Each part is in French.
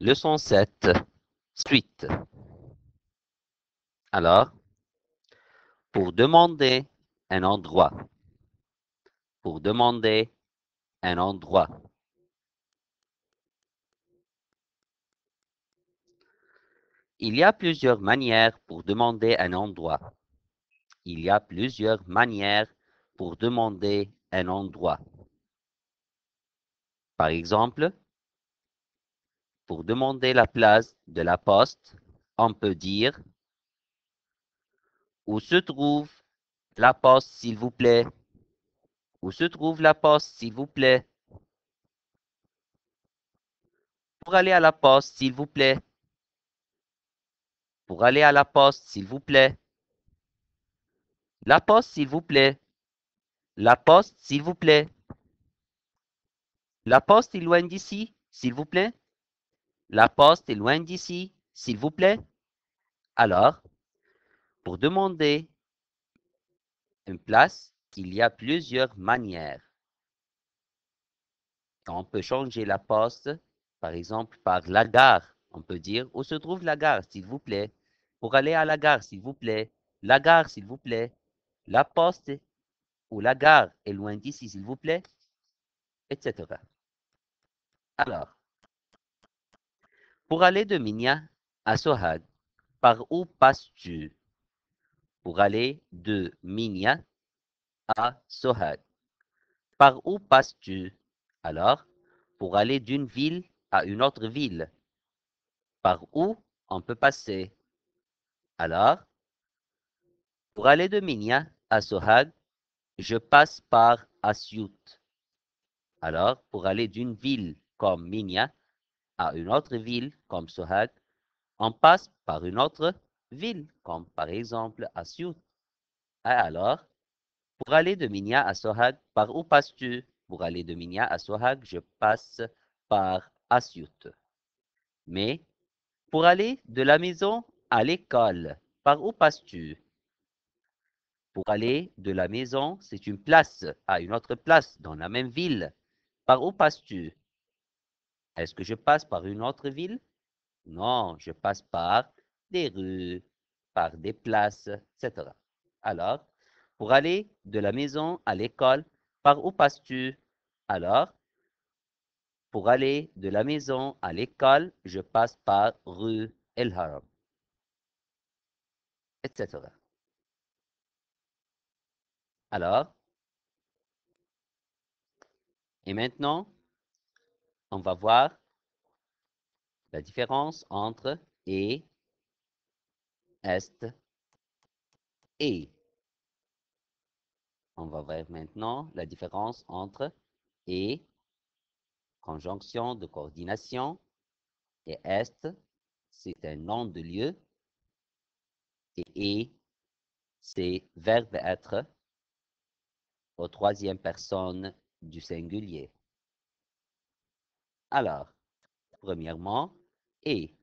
Leçon 7, suite. Alors, pour demander un endroit. Pour demander un endroit. Il y a plusieurs manières pour demander un endroit. Il y a plusieurs manières pour demander un endroit. Par exemple, pour demander la place de la poste, on peut dire « Où se trouve la poste, s'il vous plaît? Où se trouve la poste, s'il vous plaît? Pour aller à la poste, s'il vous plaît. Pour aller à la poste, s'il vous plaît. La poste, s'il vous plaît. La poste, s'il vous plaît. La poste est loin d'ici, s'il vous plaît. La poste est loin d'ici, s'il vous plaît. Alors, pour demander une place, il y a plusieurs manières. On peut changer la poste, par exemple, par la gare. On peut dire, où se trouve la gare, s'il vous plaît? Pour aller à la gare, s'il vous plaît. La gare, s'il vous plaît. La poste ou la gare est loin d'ici, s'il vous plaît, etc. Alors, pour aller de Minya à Sohag, par où passes-tu? Pour aller de Minya à Sohag, par où passes-tu? Alors, pour aller d'une ville à une autre ville, par où on peut passer? Alors, pour aller de Minya à Sohag, je passe par Asyut. Alors, pour aller d'une ville comme Minya à une autre ville comme Sohag, on passe par une autre ville, comme par exemple Asyut. Alors, pour aller de Minya à Sohag, par où passes-tu? Pour aller de Minya à Sohag, je passe par Asyut. Mais pour aller de la maison à l'école, par où passes-tu? Pour aller de la maison, c'est une place à une autre place dans la même ville. Par où passes-tu? Est-ce que je passe par une autre ville? Non, je passe par des rues, par des places, etc. Alors, pour aller de la maison à l'école, par où passes-tu? Alors, pour aller de la maison à l'école, je passe par rue El Haram, etc. Alors, et maintenant, on va voir la différence entre et, est et. On va voir maintenant la différence entre et, conjonction de coordination, et est, c'est un nom de lieu, et c'est verbe être aux troisième personne du singulier. Alors, premièrement, et.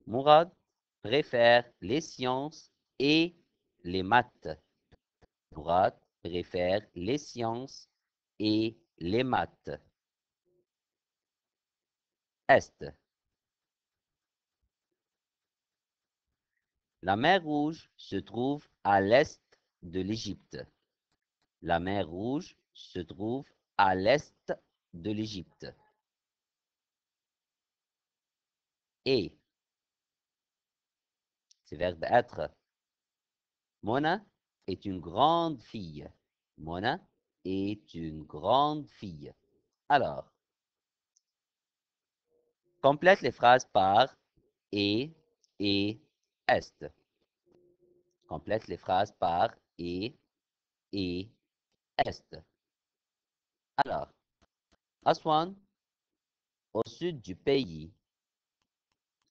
Mourad préfère les sciences et les maths. Mourad préfère les sciences et les maths. Est. La mer Rouge se trouve à l'est de l'Égypte. La mer Rouge se trouve à l'est de l'Égypte. Et, c'est verbe être. Mona est une grande fille. Mona est une grande fille. Alors, complète les phrases par et est. Complète les phrases par et est. Alors, Aswan, au sud du pays.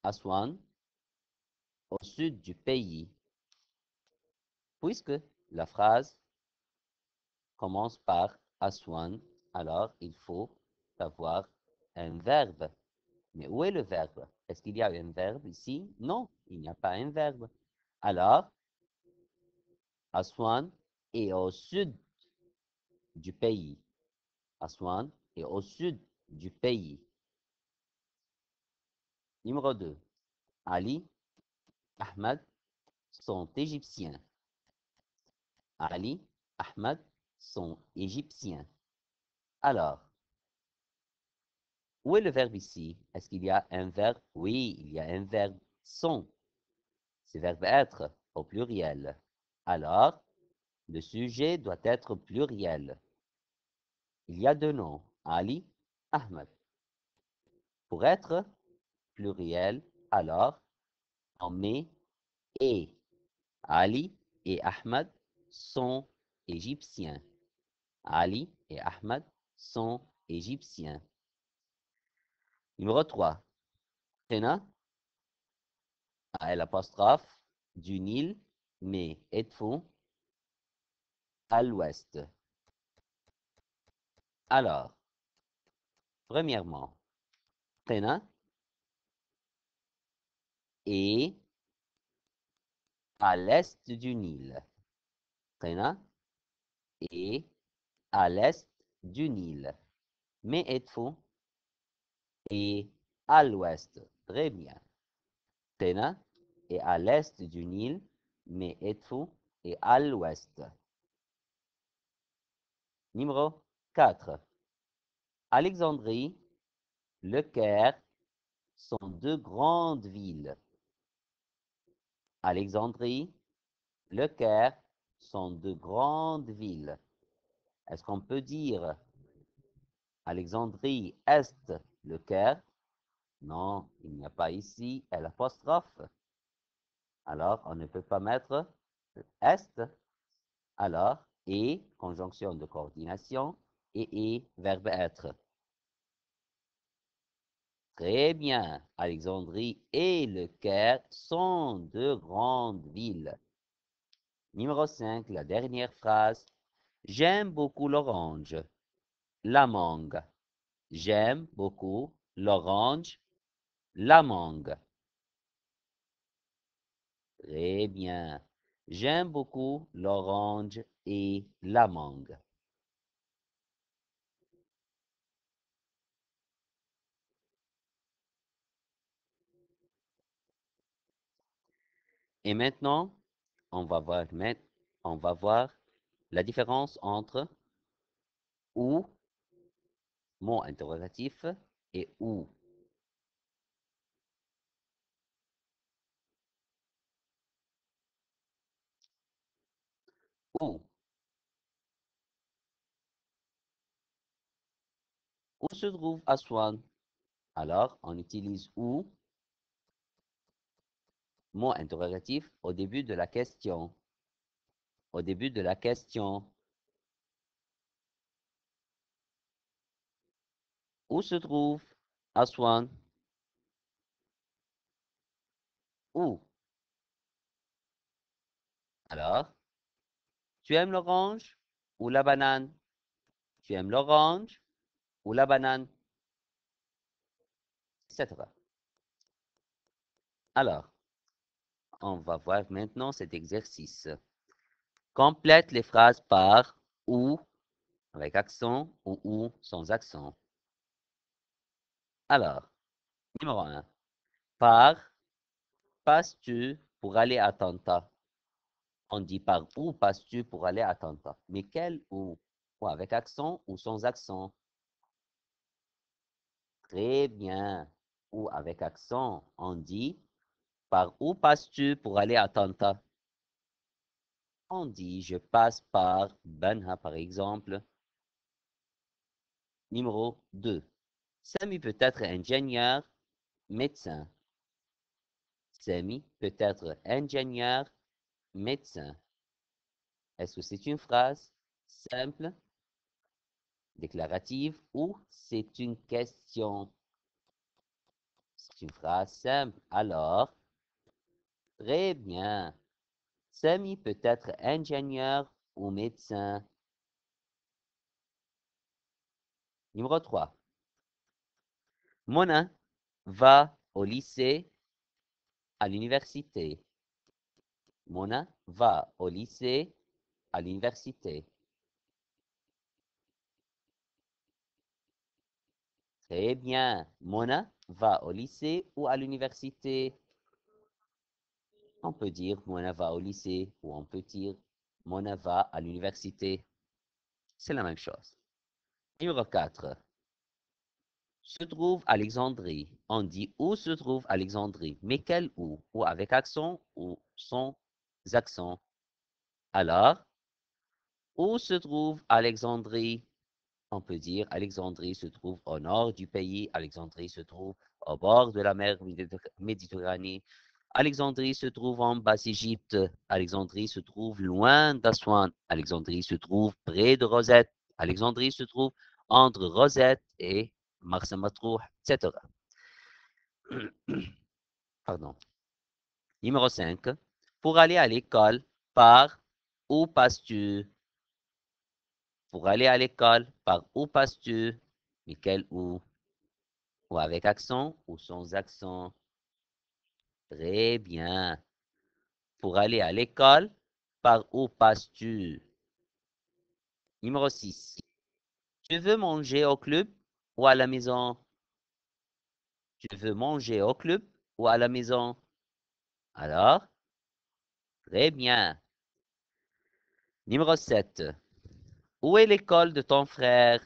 Aswan, au sud du pays. Puisque la phrase commence par Aswan, alors il faut avoir un verbe. Mais où est le verbe? Est-ce qu'il y a un verbe ici? Non, il n'y a pas un verbe. Alors, Aswan est au sud du pays. Aswan et au sud du pays. Numéro 2. Ali, Ahmed sont égyptiens. Ali, Ahmed sont égyptiens. Alors, où est le verbe ici? Est-ce qu'il y a un verbe? Oui, il y a un verbe sont. C'est verbe être au pluriel. Alors, le sujet doit être pluriel. Il y a deux noms, Ali, Ahmed. Pour être pluriel, alors, on met et. Ali et Ahmed sont égyptiens. Ali et Ahmed sont égyptiens. Numéro 3. Prénom à l'apostrophe du Nil, mais êtes-vous à l'ouest? Alors, premièrement, prénom est à l'est du Nil. Prénom est à l'est du Nil. Mais êtes-vous est à l'ouest. Très bien. Prénom est à l'est du Nil, mais êtes-vous est à l'ouest. Numéro 4. Alexandrie, Le Caire sont deux grandes villes. Alexandrie, Le Caire sont deux grandes villes. Est-ce qu'on peut dire Alexandrie Est, Le Caire? Non, il n'y a pas ici l'apostrophe. Alors, on ne peut pas mettre Est. Alors, et, conjonction de coordination, et, verbe être. Très bien. Alexandrie et Le Caire sont deux grandes villes. Numéro 5, la dernière phrase. J'aime beaucoup l'orange, la mangue. J'aime beaucoup l'orange, la mangue. Très bien. J'aime beaucoup l'orange et la mangue. Et maintenant, on va voir la différence entre ou, mot interrogatif, et où. Où. Où se trouve Aswan? Alors, on utilise où, mot interrogatif, au début de la question. Au début de la question. Où se trouve Aswan? Où? Alors, tu aimes l'orange ou la banane? Tu aimes l'orange ou la banane? Etc. Alors, on va voir maintenant cet exercice. Complète les phrases par ou avec accent ou sans accent. Alors, numéro 1. Par passes-tu pour aller à Tanta? On dit par où passes-tu pour aller à Tanta? Mais quel où? Ou avec accent ou sans accent? Très bien. Ou avec accent, on dit par où passes-tu pour aller à Tanta? On dit je passe par Banha par exemple. Numéro 2. Samy peut être ingénieur, médecin. Samy peut être ingénieur, médecin. Est-ce que c'est une phrase simple, déclarative ou c'est une question? C'est une phrase simple. Alors, très bien. Samy peut être ingénieur ou médecin. Numéro 3. Mona va au lycée, à l'université. Mona va au lycée, à l'université. Très bien. Mona va au lycée ou à l'université? On peut dire Mona va au lycée ou on peut dire Mona va à l'université. C'est la même chose. Numéro 4. Se trouve Alexandrie. On dit où se trouve Alexandrie. Mais quel où? Ou avec accent ou sans accent. Alors, où se trouve Alexandrie? On peut dire Alexandrie se trouve au nord du pays. Alexandrie se trouve au bord de la mer Méditerranée. Alexandrie se trouve en Basse-Égypte. Alexandrie se trouve loin d'Aswan. Alexandrie se trouve près de Rosette. Alexandrie se trouve entre Rosette et Marsa Matruh, etc. Pardon. Numéro 5. Pour aller à l'école, par où passes-tu? Pour aller à l'école, par où passes-tu? Michael, où? Ou avec accent ou sans accent? Très bien. Pour aller à l'école, par où passes-tu? Numéro 6. Tu veux manger au club ou à la maison? Tu veux manger au club ou à la maison? Alors, très bien. Numéro 7. Où est l'école de ton frère?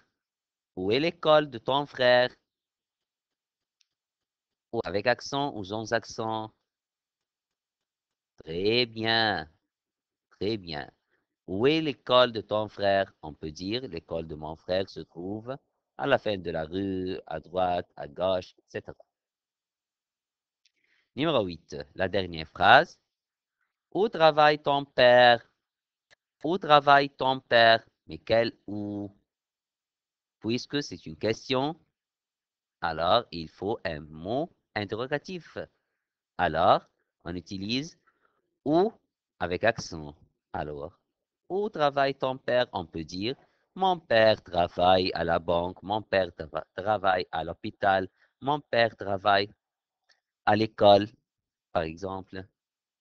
Où est l'école de ton frère? Ou avec accent ou sans accent? Très bien. Très bien. Où est l'école de ton frère? On peut dire l'école de mon frère se trouve à la fin de la rue, à droite, à gauche, etc. Numéro 8. La dernière phrase. Où travaille ton père? Où travaille ton père? Mais quel où? Puisque c'est une question, alors il faut un mot interrogatif. Alors, on utilise où avec accent. Alors, où travaille ton père? On peut dire mon père travaille à la banque, mon père travaille à l'hôpital, mon père travaille à l'école, par exemple.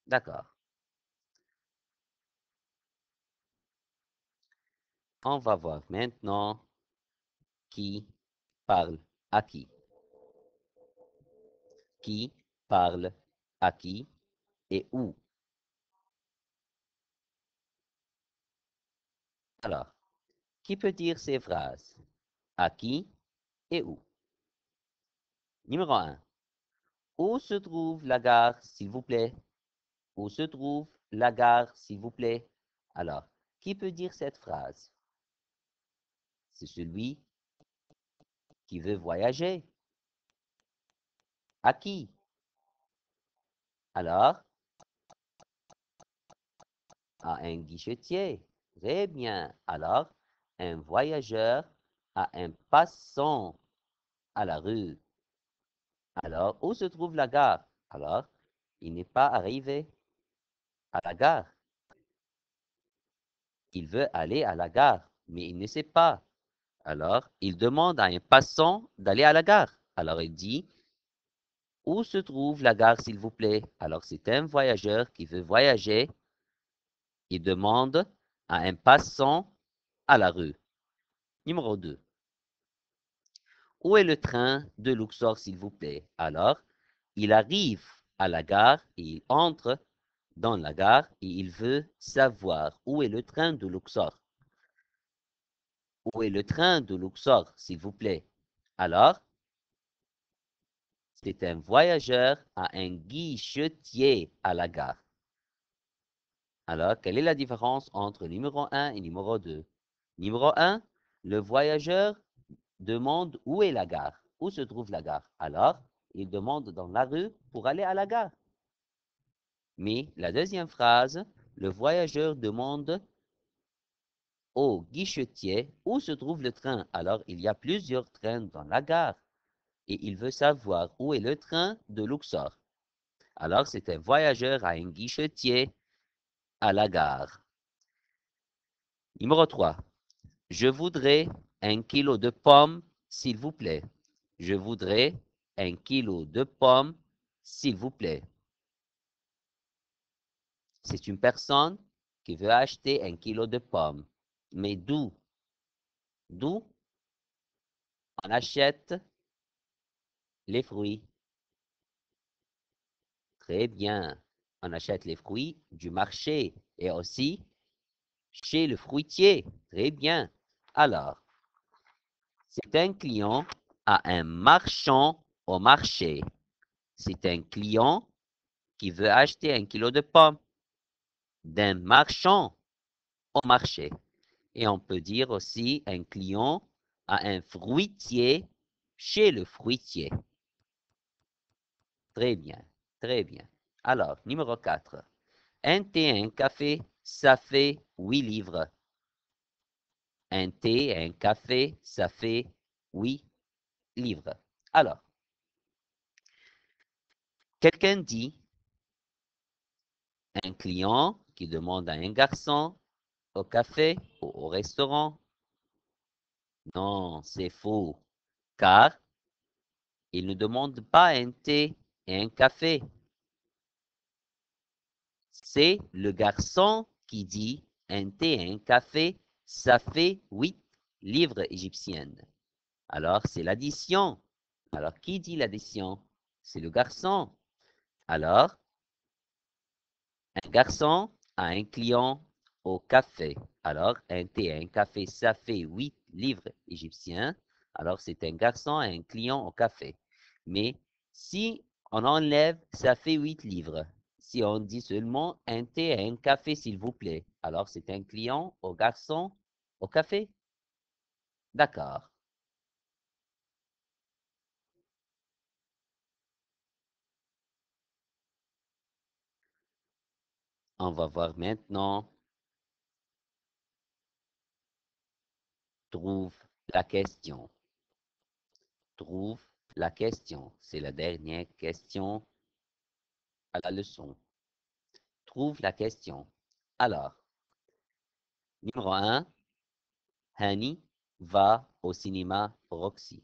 D'accord. On va voir maintenant qui parle à qui. Qui parle à qui et où. Alors, qui peut dire ces phrases? À qui et où? Numéro 1. Où se trouve la gare, s'il vous plaît? Où se trouve la gare, s'il vous plaît? Alors, qui peut dire cette phrase? C'est celui qui veut voyager. À qui? Alors, à un guichetier. Très bien. Alors, un voyageur à un passant à la rue. Alors, où se trouve la gare? Alors, il n'est pas arrivé à la gare. Il veut aller à la gare, mais il ne sait pas. Alors, il demande à un passant d'aller à la gare. Alors, il dit, où se trouve la gare, s'il vous plaît? Alors, c'est un voyageur qui veut voyager. Il demande à un passant à la rue. Numéro 2. Où est le train de Luxor, s'il vous plaît? Alors, il arrive à la gare et il entre dans la gare et il veut savoir où est le train de Luxor. Où est le train de Luxor, s'il vous plaît? Alors, c'est un voyageur à un guichetier à la gare. Alors, quelle est la différence entre numéro 1 et numéro 2? Numéro 1, le voyageur demande où est la gare, où se trouve la gare. Alors, il demande dans la rue pour aller à la gare. Mais la deuxième phrase, le voyageur demande au guichetier où se trouve le train. Alors, il y a plusieurs trains dans la gare et il veut savoir où est le train de Luxor. Alors, c'est un voyageur à un guichetier à la gare. Numéro 3. Je voudrais 1 kilo de pommes, s'il vous plaît. Je voudrais 1 kilo de pommes, s'il vous plaît. C'est une personne qui veut acheter 1 kilo de pommes. Mais d'où? D'où on achète Les fruits. Très bien. On achète les fruits du marché et aussi chez le fruitier. Très bien. Alors, c'est un client à un marchand au marché. C'est un client qui veut acheter 1 kilo de pommes d'un marchand au marché. Et on peut dire aussi un client à un fruitier chez le fruitier. Très bien, très bien. Alors, numéro 4. Un thé et un café, ça fait 8 livres. Un thé et un café, ça fait 8 livres. Alors, quelqu'un dit, un client qui demande à un garçon au café ou au restaurant. Non, c'est faux, car il ne demande pas un thé et un café. C'est le garçon qui dit un thé et un café, ça fait 8 livres égyptiennes. Alors, c'est l'addition. Alors, qui dit l'addition? C'est le garçon. Alors, un garçon a un client au café. Alors, un thé et un café, ça fait 8 livres égyptiens. Alors, c'est un garçon et un client au café. Mais si on enlève, ça fait 8 livres. Si on dit seulement un thé et un café, s'il vous plaît, alors c'est un client au garçon au café. D'accord. On va voir maintenant. Trouve la question. Trouve la question. C'est la dernière question à la leçon. Trouve la question. Alors, numéro 1, Hani va au cinéma Roxy.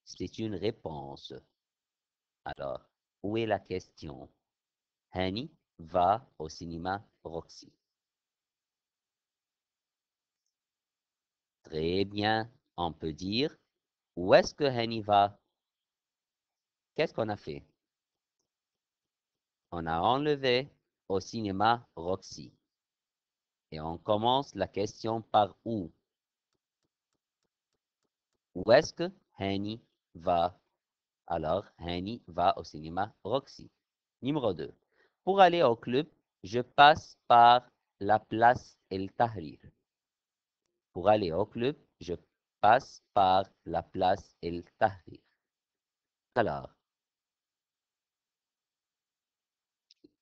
C'est une réponse. Alors, où est la question? Hani va au cinéma Roxy. Très bien. On peut dire, où est-ce que Hani va? Qu'est-ce qu'on a fait? On a enlevé au cinéma Roxy. Et on commence la question par où? Où est-ce que Hani va? Alors, Hani va au cinéma Roxy. Numéro 2. Pour aller au club, je passe par la place El Tahrir. Pour aller au club, je passe par la place El Tahrir. Alors,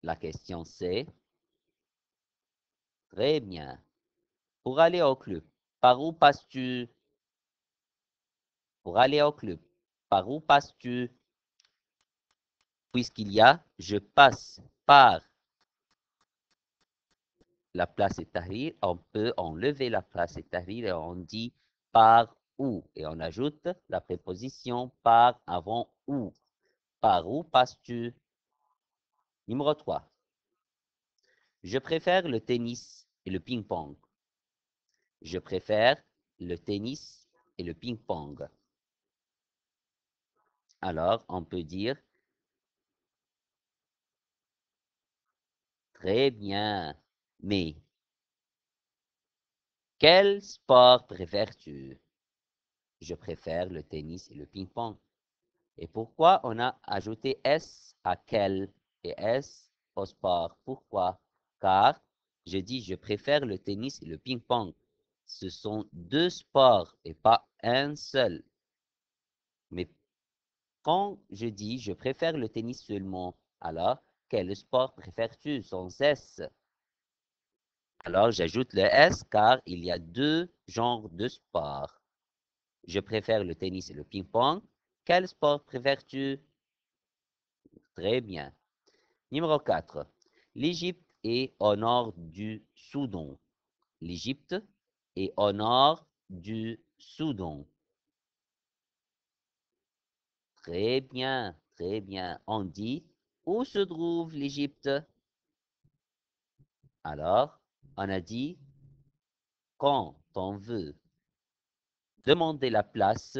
la question c'est, très bien. Pour aller au club, par où passes-tu? Pour aller au club, par où passes-tu? Puisqu'il y a, je passe par la place est Tahrir, on peut enlever la place est Tahrir et on dit par où. Et on ajoute la préposition par avant où. Par où passes-tu? Numéro 3. Je préfère le tennis et le ping-pong. Je préfère le tennis et le ping-pong. Alors, on peut dire très bien. Mais quel sport préfères-tu? Je préfère le tennis et le ping-pong. Et pourquoi on a ajouté S à quel et S au sport? Pourquoi? Car je dis je préfère le tennis et le ping-pong. Ce sont deux sports et pas un seul. Mais quand je dis je préfère le tennis seulement, alors quel sport préfères-tu sans S? Alors j'ajoute le S car il y a deux genres de sports. Je préfère le tennis et le ping-pong. Quel sport préfères-tu? Très bien. Numéro 4. L'Égypte est au nord du Soudan. L'Égypte est au nord du Soudan. Très bien, très bien. On dit, où se trouve l'Égypte? Alors, on a dit, quand on veut demander la place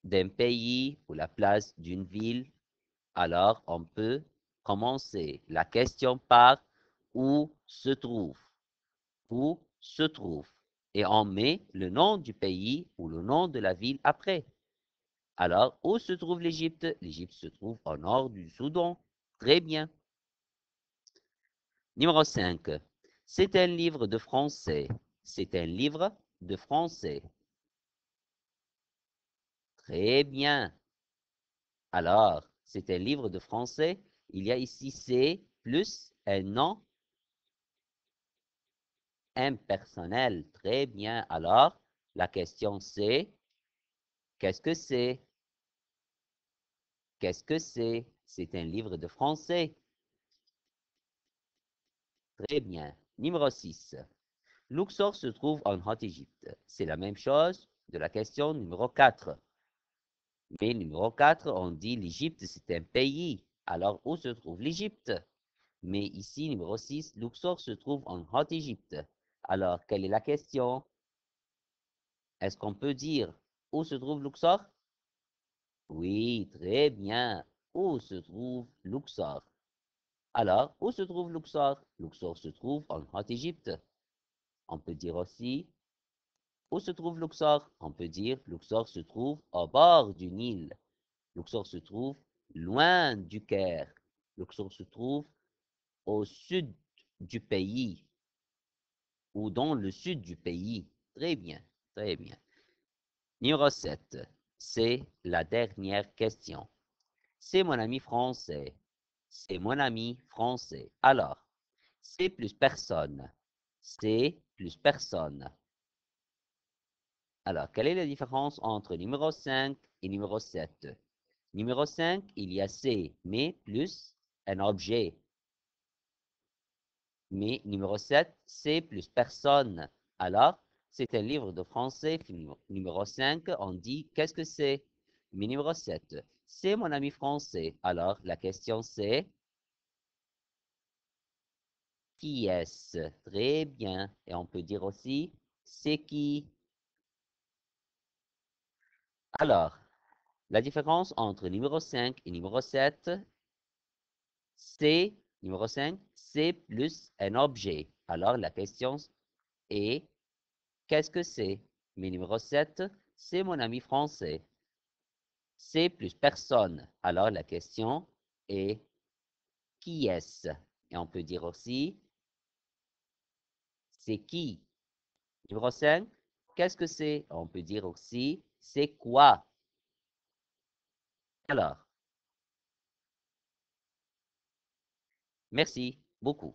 d'un pays ou la place d'une ville, alors on peut commencer la question par où se trouve, où se trouve, et on met le nom du pays ou le nom de la ville après. Alors, où se trouve l'Égypte? L'Égypte se trouve au nord du Soudan. Très bien. Numéro 5. C'est un livre de français. C'est un livre de français. Très bien. Alors, c'est un livre de français. Il y a ici c'est plus un nom impersonnel. Très bien. Alors, la question c'est, qu'est-ce que c'est? Qu'est-ce que c'est? C'est un livre de français. Très bien. Numéro 6. Luxor se trouve en Haute-Égypte. C'est la même chose de la question numéro 4. Mais numéro 4, on dit l'Égypte, c'est un pays. Alors, où se trouve l'Égypte? Mais ici, numéro 6, Luxor se trouve en Haute-Égypte. Alors, quelle est la question? Est-ce qu'on peut dire où se trouve Luxor? Oui, très bien. Où se trouve Luxor? Alors, où se trouve Luxor? Luxor se trouve en Haute-Égypte. On peut dire aussi, où se trouve Luxor? On peut dire, Luxor se trouve au bord du Nil. Luxor se trouve loin du Caire. Luxor se trouve au sud du pays ou dans le sud du pays. Très bien, très bien. Numéro 7, c'est la dernière question. C'est mon ami français. C'est mon ami français. Alors, c'est plus personne. C'est plus personne. Alors, quelle est la différence entre numéro 5 et numéro 7? Numéro 5, il y a c'est, mais plus un objet. Mais numéro 7, c'est plus personne. Alors, c'est un livre de français. Numéro 5, on dit qu'est-ce que c'est? Mais numéro 7, c'est mon ami français. Alors, la question c'est qui est-ce? Très bien. Et on peut dire aussi c'est qui? Alors, la différence entre numéro 5 et numéro 7, c'est, numéro 5, c'est plus un objet. Alors, la question est qu'est-ce que c'est? Mais numéro 7, c'est mon ami français. C'est plus personne. Alors la question est qui est-ce? Et on peut dire aussi c'est qui? Numéro 5, qu'est-ce que c'est? On peut dire aussi c'est quoi? Alors, merci beaucoup.